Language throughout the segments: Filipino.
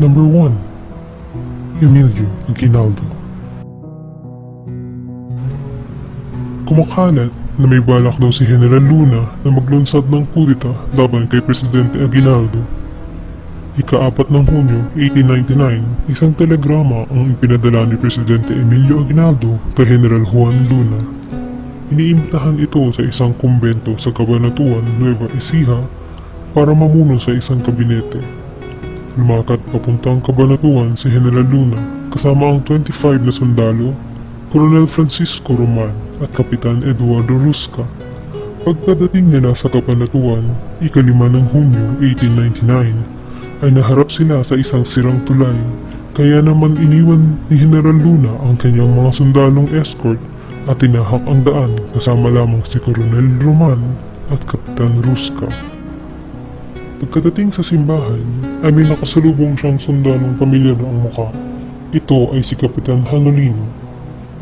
Number 1. Emilio Aguinaldo. Kumakalat na may balak daw si General Luna na maglunsad ng kudeta laban kay Presidente Aguinaldo. Ika-4 ng Hunyo 1899, isang telegrama ang ipinadala ni Presidente Emilio Aguinaldo kay General Juan Luna. Iniimbitahan ito sa isang kumbento sa Cabanatuan, Nueva Ecija para mamuno sa isang kabinete. Lumakad papuntang Cabanatuan si General Luna kasama ang 25 na sundalo, Colonel Francisco Roman at Kapitan Eduardo Rusca. Pagkadating nila sa Cabanatuan, ika-5 ng Hunyo 1899, ay naharap sila sa isang sirang tulay, kaya naman iniwan ni General Luna ang kanyang mga sundalong escort at tinahak ang daan kasama lamang si Colonel Roman at Kapitan Rusca. Pagkadating sa simbahan ay may nakasalubong siyang sundalong pamilyar ang muka. Ito ay si Kapitan Hanolino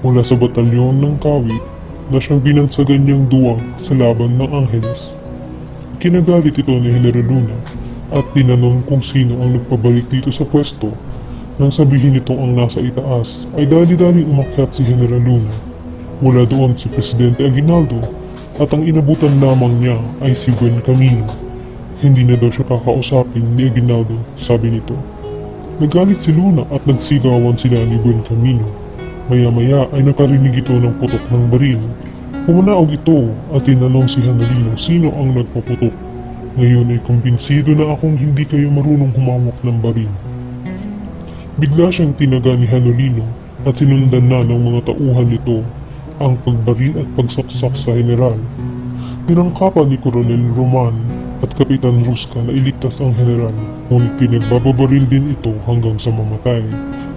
mula sa batalyon ng Kawit na siyang binansagan niyang duwag sa laban ng Angeles. Kinagalit ito ni General Luna at tinanong kung sino ang nagpabalik dito sa pwesto. Nang sabihin nitong ang nasa itaas ay dali-dali umakyat si General Luna. Mula doon si Presidente Aguinaldo at ang inabutan lamang niya ay si Buen Camino. Hindi na daw siya kakausapin ni Aguinaldo, sabi nito. Nagalit si Luna at nagsigawan sila ni Buen Camino. Maya-maya ay nakarinig ito ng putok ng baril. Pumanaog ito at tinanong si Hanolino sino ang nagpaputok. Ngayon ay kumbinsido na akong hindi kayo marunong humawak ng baril. Bigla siyang tinaga ni Hanolino at sinundan na ng mga tauhan nito ang pagbaril at pagsaksak sa general. Tinangkapan ni Colonel Roman at Kapitan Rusca na iligtas ang general, ngunit pinagbababaril din ito hanggang sa mamatay.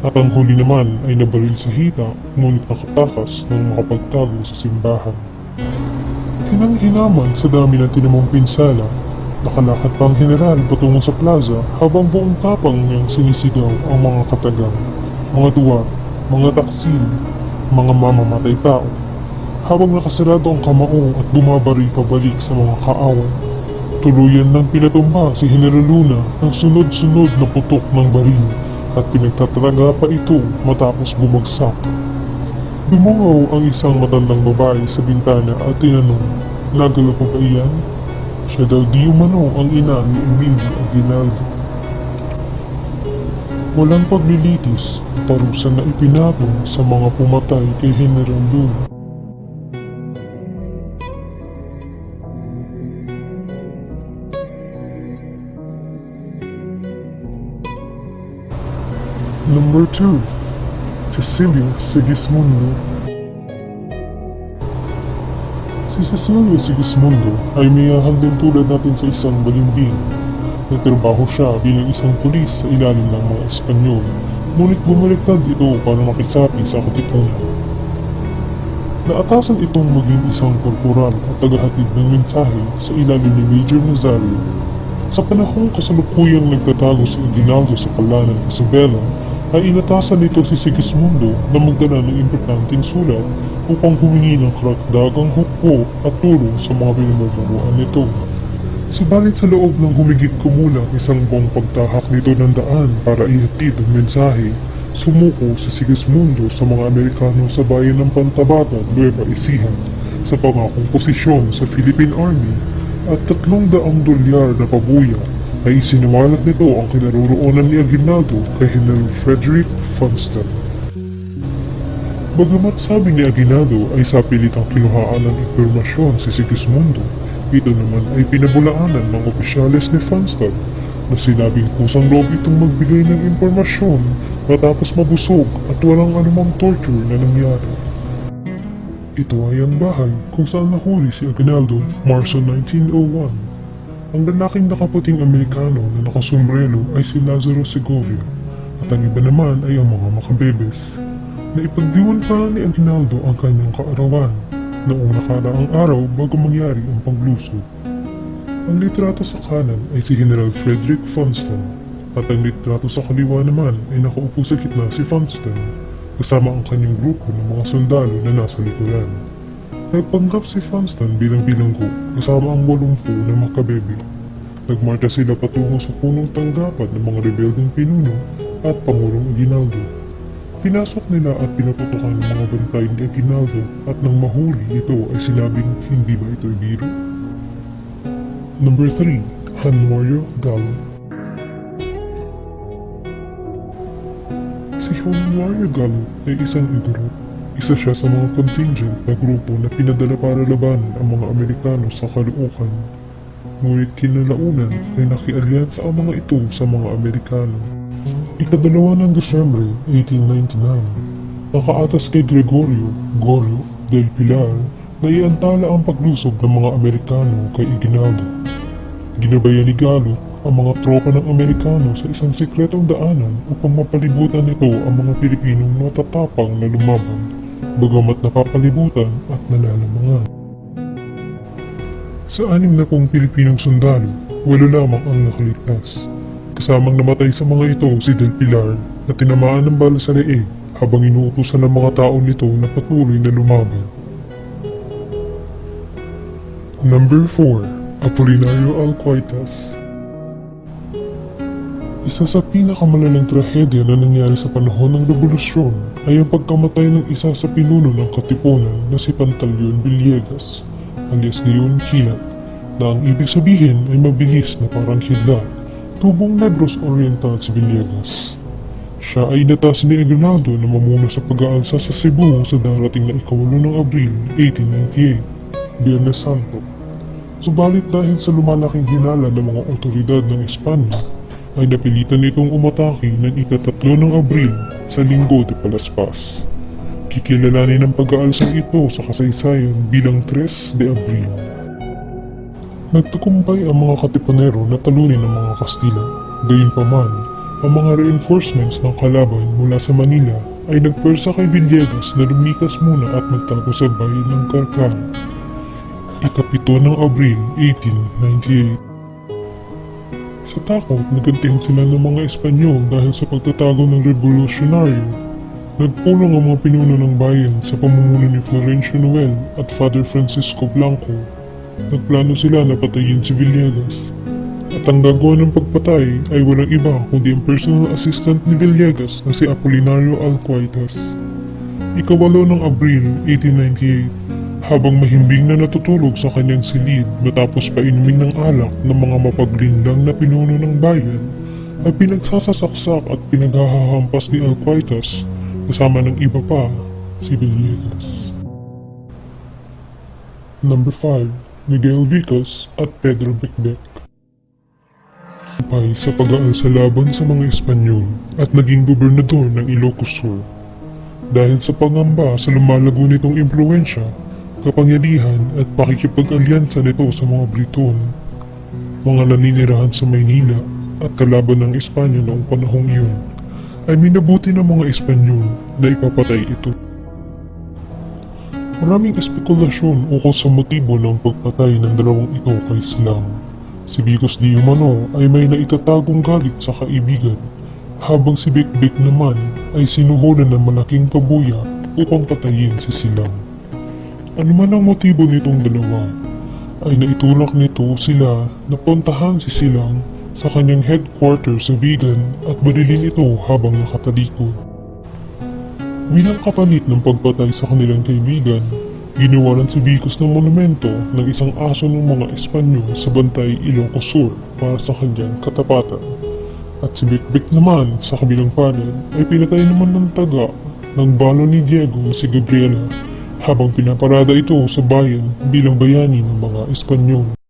At ang huli naman ay nabaril sa hita, ngunit nakatakas nang makapagtago sa simbahan. Hinang-hinaman sa dami ng tinamong pinsala, nakalakad pa ang general patungo sa plaza habang buong tapang niyang sinisigaw ang mga katagang, mga duwag, mga taksil, mga mamamatay tao. Habang nakasarado ang kamao at bumabaril pabalik sa mga kaaway, tuluyan nang pinatumba si General Luna ng sunod-sunod na putok ng baril at pinagtatalaga pa ito matapos bumagsak. Dumungaw ang isang matandang babae sa bintana at tinanong, "Nagala pa ba iyan?" Siya daw di umano ang ina ni Emilio Aguinaldo. Walang paglilitis, parusa na ipinatong sa mga pumatay kay General Luna. Number 2. Cecilio Sigismundo. Si Cecilio Sigismundo ay mayahan din tulad natin sa isang balimbing. Nagtrabaho siya bilang isang pulis sa ilalim ng mga Espanyol, ngunit bumaliktad ito para makisapi sa katipunan. Naatasan itong maging isang korporal at tagahatid ng mensahe sa ilalim ni Major Nazario. Sa panahong kasalukuyang nagtatago si Aguinaldo sa palanan ng Isabela, ay inatasan nito si Sigismundo na magdala ng importanteng sulat upang humingi ng karagdagang hukbo at tulong sa mga pinamumunuan nito. Subalit sa loob ng humigit kumulang isang buong pagtahak nito ng daan para ihatid ang mensahe, sumuko si Sigismundo sa mga Amerikano sa bayan ng Pantabagan, Nueva Ecija sa pangakong posisyon sa Philippine Army at $300 na pabuya ay isiniwalat nito ang kinaroroonan ni Aguinaldo kay General Frederick Funston. Bagamat sabi ni Aguinaldo ay sa pilitang kinuhaan ng impormasyon si Sigismundo, ito naman ay pinabulaanan ng opisyales ni Funston na sinabing kusang loob itong magbigay ng impormasyon matapos mabusog at walang anumang torture na nangyari. Ito ay ang bahay kung saan nahuli si Aguinaldo, Marso 1901. Ang lalaking nakaputing Amerikano na nakasombrero ay si Lazaro Segovia at ang iba naman ay ang mga makabebes. Naipagdiwan pa ni Aguinaldo ang kanyang kaarawan noong nakaraang araw bago mangyari ang paglusob. Ang litrato sa kanan ay si General Frederick Funston at ang litrato sa kaliwa naman ay nakaupo sa gitna si Funston kasama ang kanyang grupo ng mga sundalo na nasa likuran. Nagpanggap si Funston bilang bilanggo kasama ang 80 na makabebe. Nagmarcha sila patungo sa punong tanggapan ng mga rebeldeng pinuno at Pangulong Aguinaldo. Pinasok nila at pinaputukan ng mga bantay ni Aguinaldo at nang mahuli ito ay sinabing hindi ba ito'y biro? Number 3. Juan Gallo. Si Juan Gallo ay isang guro. Isa siya sa mga contingent na grupo na pinadala para labanan ang mga Amerikano sa Caloocan. Ngunit kinalaunan ay nakialyansa ang mga ito sa mga Amerikano. Ikadalawa ng Desyembre 1899, nakaatas kay Gregorio del Pilar na iantala ang paglusob ng mga Amerikano kay Aguinaldo. Ginabayan ni Gallo ang mga tropa ng Amerikano sa isang sikretong daanan upang mapalibutan nito ang mga Pilipinong matatapang na lumaban, bagamat napapalibutan at nalalamangan. Sa 60 Pilipinong sundalo, 8 lamang ang nakaligtas. Kasamang namatay sa mga ito si Del Pilar na tinamaan ng bala sa leeg habang inuutusan ng mga taong nito na patuloy na lumaban. Number 4. Apolinario Alcoitas. Isa sa pinakamalalang trahedya na nangyari sa panahon ng Rebolusyon ay ang pagkamatay ng isa sa pinuno ng Katipunan na si Pantaleon Villegas, alias Leon Quilat, na ang ibig sabihin ay mabilis na parang kidlat. Tubong Negros Oriental si Villegas. Siya ay inatas ni Aguinaldo na mamuna sa pag-aalsa sa Cebu sa darating na 8 ng Abril 1898, Biyernes Santo. Subalit dahil sa lumalaking hinala ng mga otoridad ng Espanya, ay napilitan nitong umatake ng 3 ng Abril sa Linggo de Palaspas. Kikilalanin ng pag-aalsang ito sa kasaysayan bilang 3 de Abril. Nagtagumpay ang mga Katipunero na talunin ng mga Kastila. Gayunpaman, ang mga reinforcements ng kalaban mula sa Manila ay nagpersa kay Villegas na lumikas muna at magtago sa bayan ng Carcar. 7 ng Abril 1898. Sa takot, nagantihan sila ng mga Espanyol dahil sa pagtatago ng revolusyonaryo. Nagpulong ang mga pinuno ng bayan sa pamumuno ni Florencio Noel at Father Francisco Blanco. Nagplano sila na patayin si Villegas. At ang gagawa ng pagpatay ay walang iba kundi ang personal assistant ni Villegas na si Apolinario Alcoitas. 8 ng Abril 1898, habang mahimbing na natutulog sa kanyang silid matapos painumin ng alak ng mga mapaglindang na pinuno ng bayan, ay pinagsasasaksak at pinaghahampas ni Alcoitas kasama ng iba pa si Villegas. Number 5. Miguel Vicos at Pedro Becbec. Tagumpay sa pag-aalsa laban sa mga Espanyol at naging gobernador ng Ilocos Sur. Dahil sa pangamba sa lumalago nitong impluensya, kapangyarihan at pakikipag-alyansa nito sa mga Briton, mga naninirahan sa Maynila at kalaban ng Espanya noong panahong iyon, ay minabuti ng mga Espanyol na ipapatay ito. Maraming espekulasyon ukol sa motibo ng pagpatay ng dalawang ito kay Silang. Si Vicos di Umano ay may naitatagong galit sa kaibigan, habang si Becbec naman ay sinuhulan ng malaking pabuya upang patayin si Silang. Ano man ang motibo nitong dalawa, ay naitulak nito sila na puntahan si Silang sa kanyang headquarters sa Vigan at barilin ito habang nakatalikod. Bilang kapalit ng pagpatay sa kanilang kaibigan, ginawalan si Vicos ng monumento ng isang aso ng mga Espanyol sa Bantay, Ilocos Sur para sa kanyang katapatan. At si Becbec naman sa kabilang panig ay pinatay naman ng taga ng balo ni Diego na si Gabriela habang pinaparada ito sa bayan bilang bayani ng mga Espanyol.